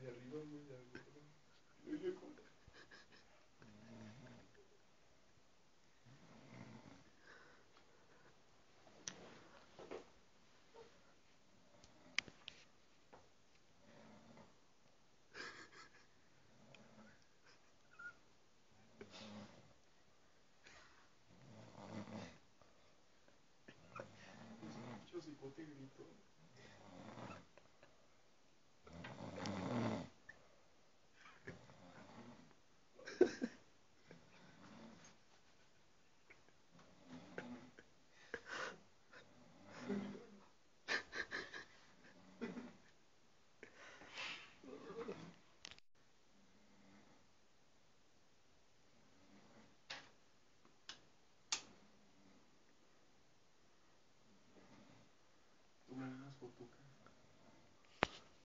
de arriba, muy de arriba. Y yo como... Yo cipote grito. Toma unas fotucas.